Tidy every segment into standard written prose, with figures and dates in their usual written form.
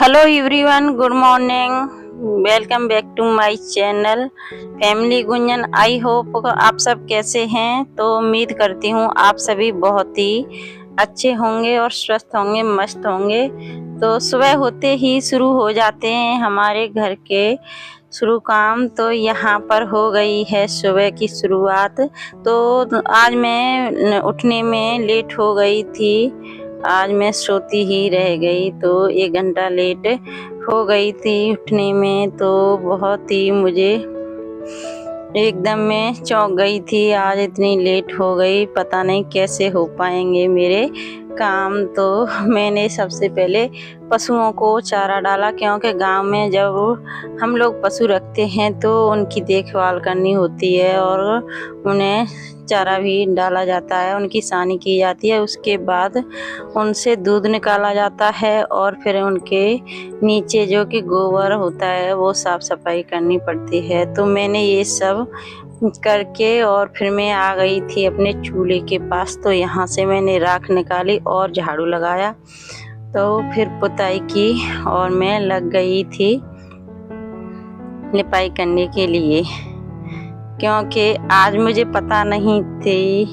Hello everyone, good morning. Welcome back to my channel family Gunjan. I hope आप सब कैसे हैं। तो उम्मीद करती हूँ आप सभी बहुत ही अच्छे होंगे और स्वस्थ होंगे, मस्त होंगे। तो सुबह होते ही शुरू हो जाते हैं हमारे घर के शुरू काम। तो यहाँ पर हो गई है सुबह की शुरुआत। तो आज मैं उठने में लेट हो गई थी। आज मैं सोती ही रह गई, तो 1 घंटा लेट हो गई थी उठने में। तो बहुत ही मुझे एकदम मैं चौंक गई थी, आज इतनी लेट हो गई, पता नहीं कैसे हो पाएंगे मेरे काम। तो मैंने सबसे पहले पशुओं को चारा डाला, क्योंकि गांव में जब हम लोग पशु रखते हैं तो उनकी देखभाल करनी होती है और उन्हें चारा भी डाला जाता है, उनकी सानी की जाती है। उसके बाद उनसे दूध निकाला जाता है और फिर उनके नीचे जो कि गोबर होता है वो साफ सफाई करनी पड़ती है। तो मैंने ये सब करके और फिर मैं आ गई थी अपने चूल्हे के पास। तो यहाँ से मैंने राख निकाली और झाड़ू लगाया, तो फिर पुताई की और मैं लग गई थी लिपाई करने के लिए, क्योंकि आज मुझे पता नहीं थी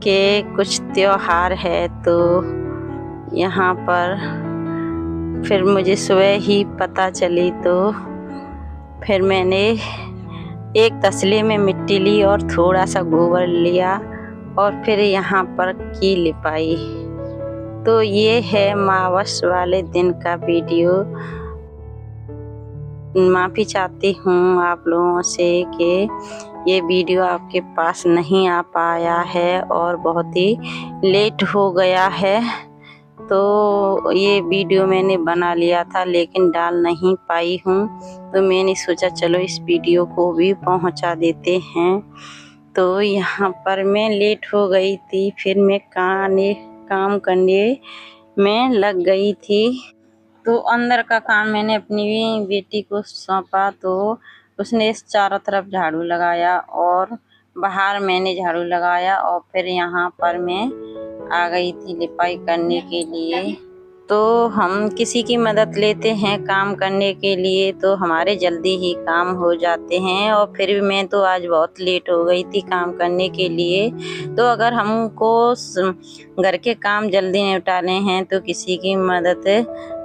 कि कुछ त्योहार है। तो यहाँ पर फिर मुझे सुबह ही पता चली, तो फिर मैंने एक तसले में मिट्टी ली और थोड़ा सा गोबर लिया और फिर यहाँ पर की लिपाई। तो ये है अमावस वाले दिन का वीडियो। माफ़ी चाहती हूँ आप लोगों से कि ये वीडियो आपके पास नहीं आ पाया है और बहुत ही लेट हो गया है। तो ये वीडियो मैंने बना लिया था लेकिन डाल नहीं पाई हूँ, तो मैंने सोचा चलो इस वीडियो को भी पहुँचा देते हैं। तो यहाँ पर मैं लेट हो गई थी, फिर मैं काम करने में लग गई थी। तो अंदर का काम मैंने अपनी बेटी को सौंपा, तो उसने इस चारों तरफ झाड़ू लगाया और बाहर मैंने झाड़ू लगाया और फिर यहाँ पर मैं आ गई थी लिपाई करने के लिए। तो हम किसी की मदद लेते हैं काम करने के लिए तो हमारे जल्दी ही काम हो जाते हैं, और फिर भी मैं तो आज बहुत लेट हो गई थी काम करने के लिए। तो अगर हमको घर के काम जल्दी निपटाने हैं तो किसी की मदद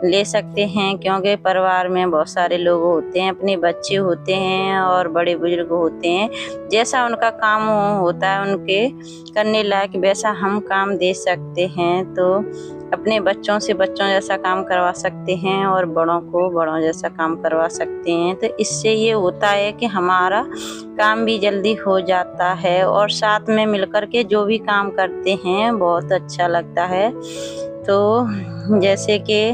ले सकते हैं, क्योंकि परिवार में बहुत सारे लोग होते हैं, अपने बच्चे होते हैं और बड़े बुजुर्ग होते हैं। जैसा उनका काम होता है उनके करने लायक वैसा हम काम दे सकते हैं। तो अपने बच्चों से बच्चों जैसा काम करवा सकते हैं और बड़ों को बड़ों जैसा काम करवा सकते हैं। तो इससे ये होता है कि हमारा काम भी जल्दी हो जाता है और साथ में मिलकर के जो भी काम करते हैं बहुत अच्छा लगता है। तो जैसे कि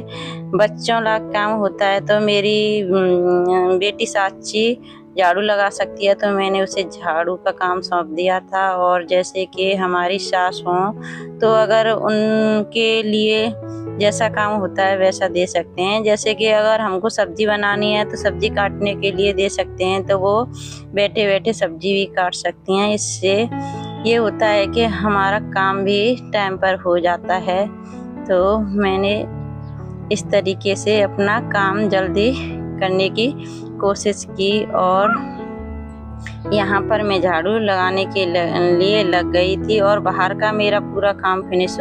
बच्चों का काम होता है, तो मेरी बेटी साक्षी झाड़ू लगा सकती है, तो मैंने उसे झाड़ू का काम सौंप दिया था। और जैसे कि हमारी सास हों तो अगर उनके लिए जैसा काम होता है वैसा दे सकते हैं। जैसे कि अगर हमको सब्जी बनानी है तो सब्जी काटने के लिए दे सकते हैं, तो वो बैठे बैठे सब्जी भी काट सकती हैं। इससे ये होता है कि हमारा काम भी टाइम पर हो जाता है। तो मैंने इस तरीके से अपना काम जल्दी करने की कोशिश की और यहाँ पर मैं झाड़ू लगाने के लिए लग गई थी और बाहर का मेरा पूरा काम फिनिश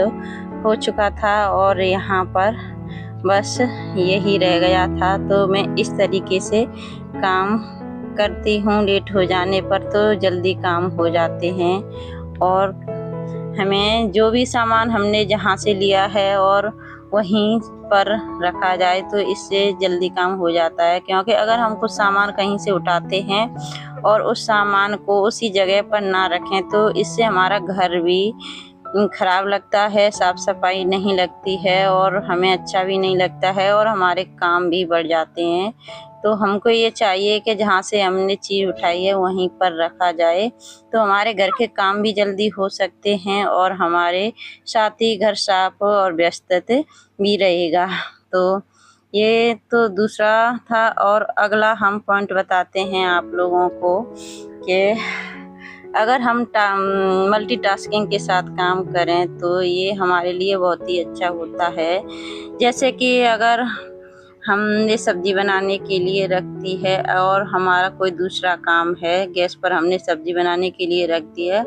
हो चुका था और यहाँ पर बस यही रह गया था। तो मैं इस तरीके से काम करती हूँ, लेट हो जाने पर तो जल्दी काम हो जाते हैं। और हमें जो भी सामान हमने जहाँ से लिया है और वहीं पर रखा जाए तो इससे जल्दी काम हो जाता है, क्योंकि अगर हम कुछ सामान कहीं से उठाते हैं और उस सामान को उसी जगह पर ना रखें तो इससे हमारा घर भी खराब लगता है, साफ सफाई नहीं लगती है और हमें अच्छा भी नहीं लगता है और हमारे काम भी बढ़ जाते हैं। तो हमको ये चाहिए कि जहाँ से हमने चीज़ उठाई है वहीं पर रखा जाए, तो हमारे घर के काम भी जल्दी हो सकते हैं और हमारे साथ ही घर साफ और व्यस्त भी रहेगा। तो ये तो दूसरा था। और अगला हम पॉइंट बताते हैं आप लोगों को कि अगर हम मल्टीटास्किंग के साथ काम करें तो ये हमारे लिए बहुत ही अच्छा होता है। जैसे कि अगर हमने सब्जी बनाने के लिए रख दी है और हमारा कोई दूसरा काम है, गैस पर हमने सब्जी बनाने के लिए रख दी है।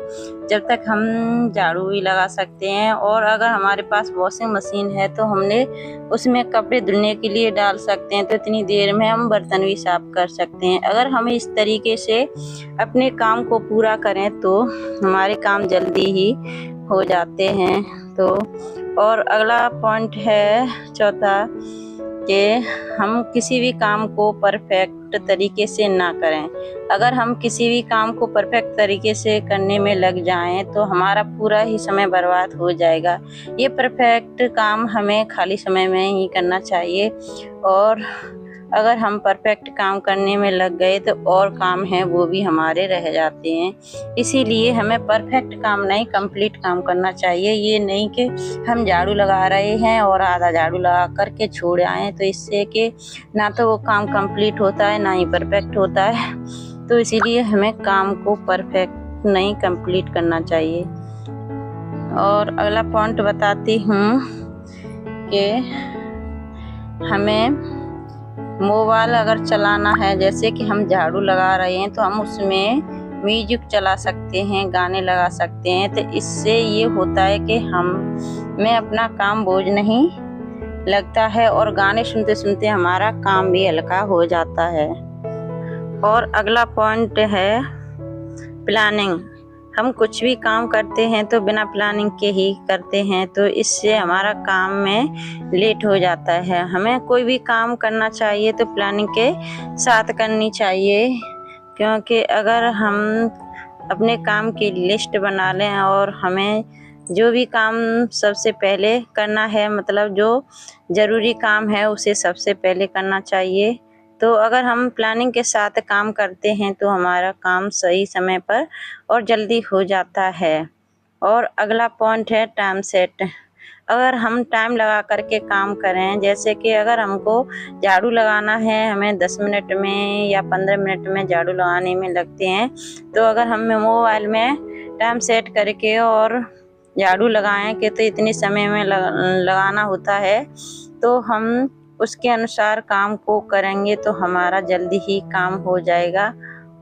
जब तक हम झाड़ू भी लगा सकते हैं, और अगर हमारे पास वॉशिंग मशीन है तो हमने उसमें कपड़े धुलने के लिए डाल सकते हैं, तो इतनी देर में हम बर्तन भी साफ कर सकते हैं। अगर हम इस तरीके से अपने काम को पूरा करें तो हमारे काम जल्दी ही हो जाते हैं। तो और अगला पॉइंट है चौथा, कि हम किसी भी काम को परफेक्ट तरीके से ना करें। अगर हम किसी भी काम को परफेक्ट तरीके से करने में लग जाएं तो हमारा पूरा ही समय बर्बाद हो जाएगा। ये परफेक्ट काम हमें खाली समय में ही करना चाहिए, और अगर हम परफेक्ट काम करने में लग गए तो और काम हैं वो भी हमारे रह जाते हैं। इसीलिए हमें परफेक्ट काम नहीं, कंप्लीट काम करना चाहिए। ये नहीं कि हम झाड़ू लगा रहे हैं और आधा झाड़ू लगा करके छोड़ आए, तो इससे कि ना तो वो काम कंप्लीट होता है ना ही परफेक्ट होता है। तो इसीलिए हमें काम को परफेक्ट नहीं, कंप्लीट करना चाहिए। और अगला पॉइंट बताती हूँ कि हमें मोबाइल अगर चलाना है, जैसे कि हम झाड़ू लगा रहे हैं तो हम उसमें म्यूजिक चला सकते हैं, गाने लगा सकते हैं। तो इससे ये होता है कि हमें अपना काम बोझ नहीं लगता है, और गाने सुनते सुनते हमारा काम भी हल्का हो जाता है। और अगला पॉइंट है प्लानिंग। हम कुछ भी काम करते हैं तो बिना प्लानिंग के ही करते हैं, तो इससे हमारा काम में लेट हो जाता है। हमें कोई भी काम करना चाहिए तो प्लानिंग के साथ करनी चाहिए, क्योंकि अगर हम अपने काम की लिस्ट बना लें और हमें जो भी काम सबसे पहले करना है, मतलब जो ज़रूरी काम है उसे सबसे पहले करना चाहिए। तो अगर हम प्लानिंग के साथ काम करते हैं तो हमारा काम सही समय पर और जल्दी हो जाता है। और अगला पॉइंट है टाइम सेट। अगर हम टाइम लगा करके काम करें, जैसे कि अगर हमको झाड़ू लगाना है, हमें 10 मिनट में या 15 मिनट में झाड़ू लगाने में लगते हैं, तो अगर हम मोबाइल में टाइम सेट करके और झाड़ू लगाएं कि तो इतने समय में लगाना होता है, तो हम उसके अनुसार काम को करेंगे तो हमारा जल्दी ही काम हो जाएगा।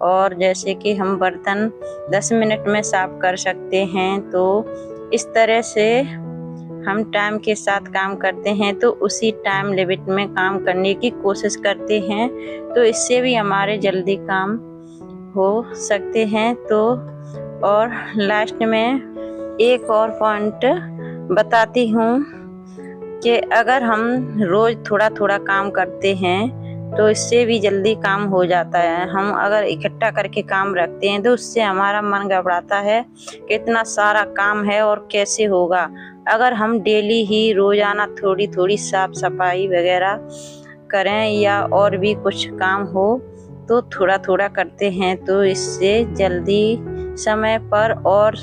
और जैसे कि हम बर्तन 10 मिनट में साफ कर सकते हैं, तो इस तरह से हम टाइम के साथ काम करते हैं, तो उसी टाइम लिमिट में काम करने की कोशिश करते हैं, तो इससे भी हमारे जल्दी काम हो सकते हैं। तो और लास्ट में एक और पॉइंट बताती हूँ कि अगर हम रोज़ थोड़ा थोड़ा काम करते हैं तो इससे भी जल्दी काम हो जाता है। हम अगर इकट्ठा करके काम रखते हैं तो उससे हमारा मन घबराता है कि इतना सारा काम है और कैसे होगा। अगर हम डेली ही रोज़ाना थोड़ी थोड़ी साफ सफाई वगैरह करें या और भी कुछ काम हो, तो थोड़ा थोड़ा करते हैं, तो इससे जल्दी समय पर और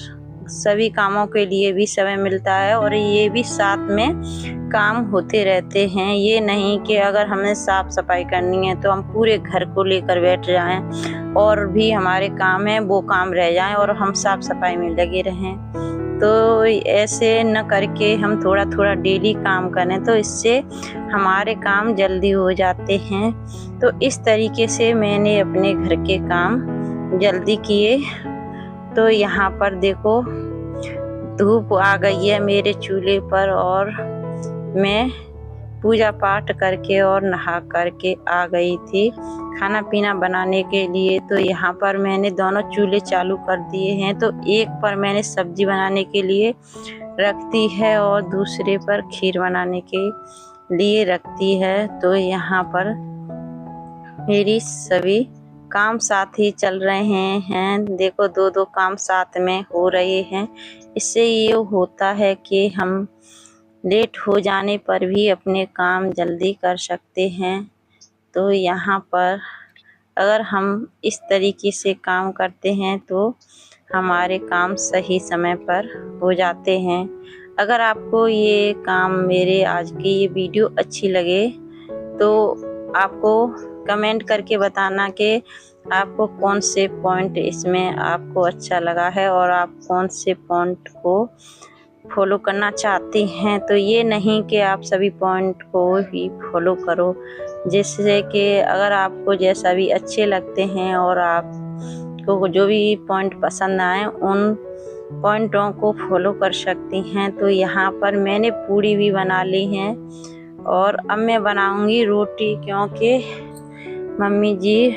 सभी कामों के लिए भी समय मिलता है, और ये भी साथ में काम होते रहते हैं। ये नहीं कि अगर हमें साफ सफाई करनी है तो हम पूरे घर को लेकर बैठ जाएं और भी हमारे काम है वो काम रह जाएं और हम साफ सफाई में लगे रहें। तो ऐसे न करके हम थोड़ा थोड़ा डेली काम करें, तो इससे हमारे काम जल्दी हो जाते हैं। तो इस तरीके से मैंने अपने घर के काम जल्दी किए। तो यहाँ पर देखो धूप आ गई है मेरे चूल्हे पर, और मैं पूजा पाठ करके और नहा करके आ गई थी खाना पीना बनाने के लिए। तो यहाँ पर मैंने दोनों चूल्हे चालू कर दिए हैं। तो एक पर मैंने सब्जी बनाने के लिए रख दी है और दूसरे पर खीर बनाने के लिए रखती है। तो यहाँ पर मेरी सभी काम साथ ही चल रहे हैं। देखो दो दो काम साथ में हो रहे हैं। इससे ये होता है कि हम लेट हो जाने पर भी अपने काम जल्दी कर सकते हैं। तो यहाँ पर अगर हम इस तरीके से काम करते हैं तो हमारे काम सही समय पर हो जाते हैं। अगर आपको ये काम मेरे आज की ये वीडियो अच्छी लगे तो आपको कमेंट करके बताना कि आपको कौन से पॉइंट इसमें आपको अच्छा लगा है और आप कौन से पॉइंट को फॉलो करना चाहते हैं तो ये नहीं कि आप सभी पॉइंट को ही फॉलो करो, जिससे कि अगर आपको जैसा भी अच्छे लगते हैं और आपको जो भी पॉइंट पसंद आए उन पॉइंटों को फॉलो कर सकती हैं। तो यहाँ पर मैंने पूड़ी भी बना ली हैं और अब मैं बनाऊंगी रोटी, क्योंकि मम्मी जी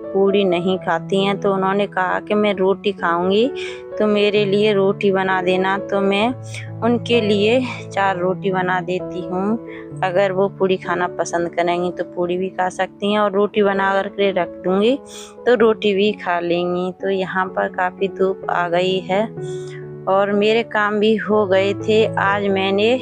पूड़ी नहीं खाती हैं तो उन्होंने कहा कि मैं रोटी खाऊंगी तो मेरे लिए रोटी बना देना। तो मैं उनके लिए 4 रोटी बना देती हूँ। अगर वो पूड़ी खाना पसंद करेंगी तो पूड़ी भी खा सकती हैं और रोटी बना करके रख दूँगी तो रोटी भी खा लेंगी। तो यहाँ पर काफ़ी धूप आ गई है और मेरे काम भी हो गए थे। आज मैंने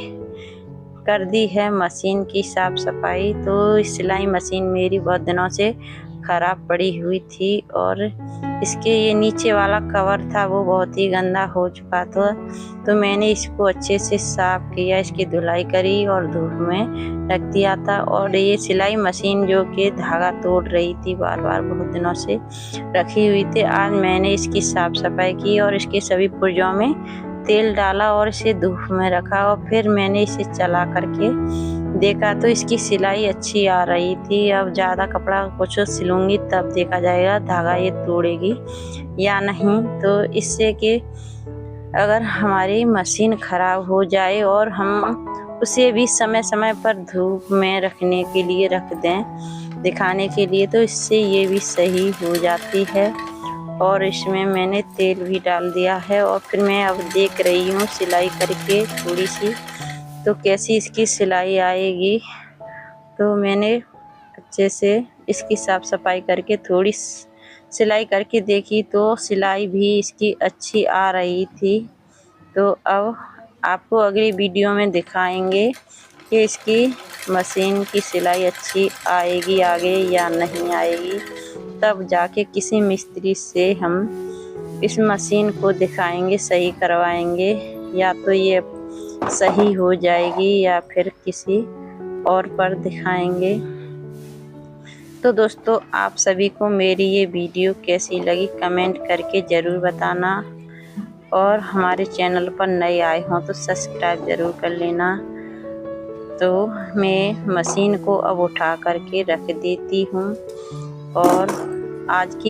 कर दी है मशीन की साफ सफाई। तो सिलाई मशीन मेरी बहुत दिनों से ख़राब पड़ी हुई थी और इसके ये नीचे वाला कवर था वो बहुत ही गंदा हो चुका था। तो मैंने इसको अच्छे से साफ किया, इसकी धुलाई करी और धूप में रख दिया था। और ये सिलाई मशीन जो कि धागा तोड़ रही थी बार बार, बहुत दिनों से रखी हुई थी, आज मैंने इसकी साफ सफाई की और इसके सभी पुर्जों में तेल डाला और इसे धूप में रखा और फिर मैंने इसे चला करके देखा तो इसकी सिलाई अच्छी आ रही थी। अब ज़्यादा कपड़ा कुछ सिलूंगी तब देखा जाएगा धागा ये तोड़ेगी या नहीं। तो इससे कि अगर हमारी मशीन ख़राब हो जाए और हम उसे भी समय समय पर धूप में रखने के लिए रख दें दिखाने के लिए, तो इससे ये भी सही हो जाती है। और इसमें मैंने तेल भी डाल दिया है और फिर मैं अब देख रही हूँ सिलाई करके थोड़ी सी तो कैसी इसकी सिलाई आएगी। तो मैंने अच्छे से इसकी साफ सफाई करके थोड़ी सिलाई करके देखी तो सिलाई भी इसकी अच्छी आ रही थी। तो अब आपको अगली वीडियो में दिखाएंगे कि इसकी मशीन की सिलाई अच्छी आएगी आगे या नहीं आएगी। तब जाके किसी मिस्त्री से हम इस मशीन को दिखाएंगे, सही करवाएंगे, या तो ये सही हो जाएगी या फिर किसी और पर दिखाएंगे। तो दोस्तों आप सभी को मेरी ये वीडियो कैसी लगी कमेंट करके ज़रूर बताना और हमारे चैनल पर नए आए हों तो सब्सक्राइब ज़रूर कर लेना। तो मैं मशीन को अब उठा करके रख देती हूँ और आज की